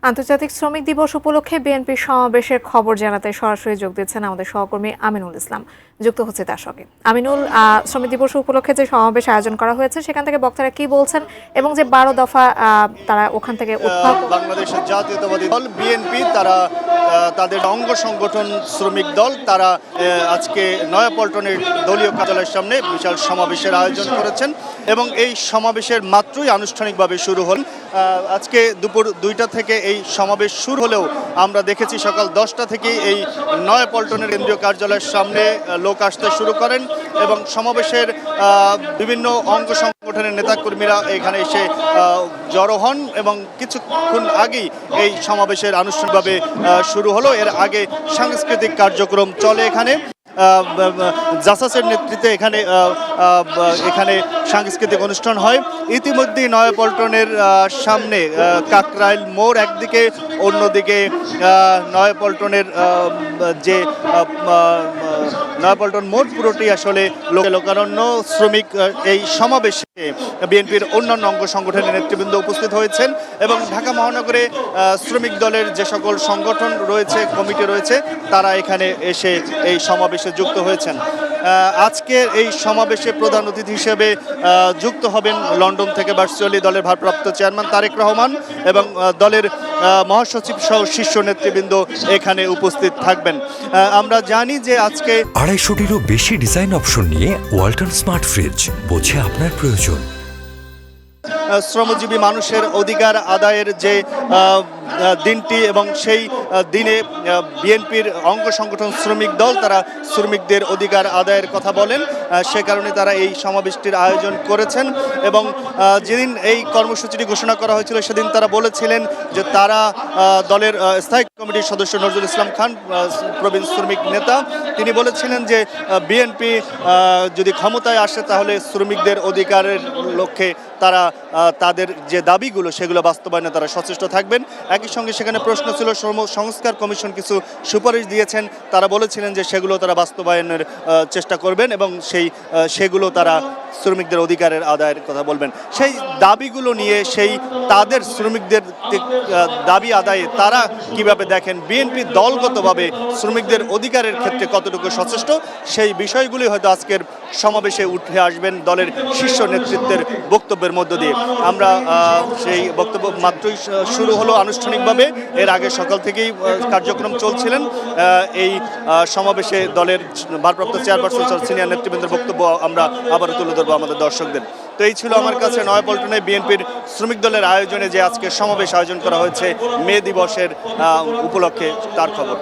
আন্তর্জাতিক শ্রমিক দিবস উপলক্ষে বিএনপির সমাবেশের খবর জানাতে সরাসরি যোগ দিচ্ছেন আমাদের সহকর্মী আমিনুল ইসলাম। যুক্ত হচ্ছে তার সঙ্গে। আমিনুল, শ্রমিক দিবস উপলক্ষে যে সমাবেশ আয়োজন করা হয়েছে সেখান থেকে বক্তারা কি বলছেন এবং যে 12 দফা তারা ওখান থেকে বাংলাদেশের জাতীয়তাবাদী দল বিএনপি তারা তাদের অঙ্গ সংগঠন শ্রমিক দল তারা আজকে নয়াপল্টনের দলীয় কার্যালয়ের সামনে বিশাল সমাবেশের আয়োজন করেছেন এবং এই সমাবেশের মাত্রই আনুষ্ঠানিকভাবে শুরু হল। আজকে দুপুর 2টা থেকে এই সমাবেশ শুরু হলেও আমরা দেখেছি সকাল 10টা থেকেই এই নয়াপল্টনের কেন্দ্রীয় কার্যালয়ের সামনে লোক আসতে শুরু করেন এবং সমাবেশের বিভিন্ন অঙ্গ সংগঠনের নেতাকর্মীরা এখানে এসে জড়ো হন এবং কিছুক্ষণ আগেই এই সমাবেশের আনুষ্ঠানিকভাবে শুরু হলো। এর আগে সাংস্কৃতিক কার্যক্রম চলে এখানে। জাসাসের নেতৃত্বে এখানে সাংস্কৃতিক অনুষ্ঠান হয়। ইতিমধ্যেই নয়াপল্টনের সামনে কাকরাইল মোড় একদিকে, অন্যদিকে নয়াপল্টনের যে নয়াপল্টন মোড় পুরোটি আসলে লোকারণ্য। শ্রমিক এই সমাবেশে বিএনপির অন্যান্য অঙ্গ সংগঠনের নেতৃবৃন্দ উপস্থিত হয়েছেন এবং ঢাকা মহানগরে শ্রমিক দলের যে সকল সংগঠন রয়েছে, কমিটি রয়েছে, তারা এখানে এসে এই সমাবেশে যুক্ত হয়েছেন। আজকের এই সমাবেশে প্রধান অতিথি হিসেবে যুক্ত হবেন লন্ডন থেকে ভার্চুয়ালি দলের ভারপ্রাপ্ত চেয়ারম্যান তারেক রহমান এবং দলের মহাসচিব সহ শীর্ষ নেতৃবৃন্দ এখানে উপস্থিত থাকবেন। আমরা জানি যে আজকে 250-টিরও বেশি ডিজাইন অপশন নিয়ে ওয়ালটন স্মার্ট ফ্রিজ, বোঝে আপনার প্রয়োজন। শ্রমজীবী মানুষের অধিকার আদায়ের যে দিনটি এবং সেই দিনে বিএনপির অঙ্গ সংগঠন শ্রমিক দল তারা শ্রমিকদের অধিকার আদায়ের কথা বলেন, সে কারণে তারা এই সমাবেশটির আয়োজন করেছেন এবং যেদিন এই কর্মসূচিটি ঘোষণা করা হয়েছিল সেদিন তারা বলেছিলেন যে তারা দলের স্থায়ী কমিটির সদস্য নজরুল ইসলাম খান, প্রবীণ শ্রমিক নেতা, তিনি বলেছিলেন যে বিএনপি যদি ক্ষমতায় আসে তাহলে শ্রমিকদের অধিকারের লক্ষ্যে তারা তাদের যে দাবিগুলো সেগুলো বাস্তবায়নে তারা সচেষ্ট থাকবেন। একই সঙ্গে সেখানে প্রশ্ন ছিল শ্রম সংস্কার কমিশন কিছু সুপারিশ দিয়েছেন, তারা বলেছিলেন যে সেগুলো তারা বাস্তবায়নের চেষ্টা করবেন এবং সেগুলো তারা শ্রমিকদের অধিকারের আদায়ের কথা বলবেন। সেই দাবিগুলো নিয়ে তাদের শ্রমিকদের দাবি আদায়ে তারা কিভাবে দেখেন, বিএনপি দলগতভাবে শ্রমিকদের অধিকারের ক্ষেত্রে কতটুকু সচেষ্ট, সেই বিষয়গুলি হয়তো আজকের সমাবেশে উঠে আসবেন দলের শীর্ষ নেতৃত্বের বক্তব্যের মধ্য দিয়ে। আমরা সেই বক্তব্য মাত্রই শুরু হলো আনুষ্ঠানিকভাবে, এর আগে সকাল থেকেই কার্যক্রম চলছিলেন। এই সমাবেশে দলের ভারপ্রাপ্ত চেয়ারপারসন সিনিয়র নেতৃবৃন্দের বক্তব্য আমরা আবারও তুলে ধরবো আমাদের দর্শকদের। তো এই ছিল আমার কাছে নয়াপল্টনে বিএনপির শ্রমিক দলের আয়োজনে যে আজকে সমাবেশ আয়োজন করা হয়েছে মে দিবসের উপলক্ষে, তার খবর।